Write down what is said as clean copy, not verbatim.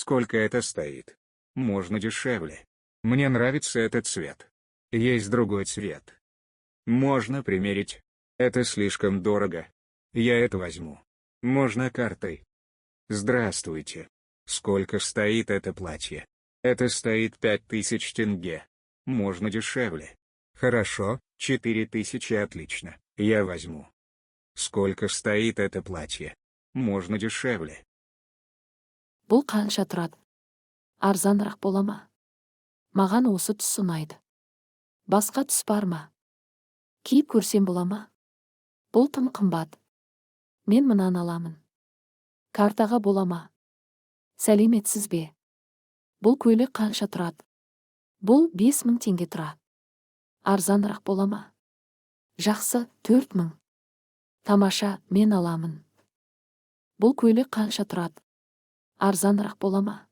Сколько это стоит? Можно дешевле. Мне нравится этот цвет. Есть другой цвет. Можно примерить. Это слишком дорого. Я это возьму. Можно картой. Здравствуйте. Сколько стоит это платье? Это стоит 5000 тенге. Можно дешевле. Хорошо, 4000 отлично. Я возьму. Сколько стоит это платье? Можно дешевле. Бұл қанша тұрады? Арзанырақ бола ма? Маған осы түс ұнайды. Басқа түс бар ма? Киіп көрсем бола ма? Бұл тым қымбат. Мен мынаны аламын. Картаға бола ма? Сәлеметсіз бе? Бұл көйлек қанша тұрады? Бұл 5000 теңге тұрады. Арзанырақ бола ма? Жақсы, 4000. Тамаша, мен аламын. Бұл көйлек қанша тұрады? Арзанырақ бола ма?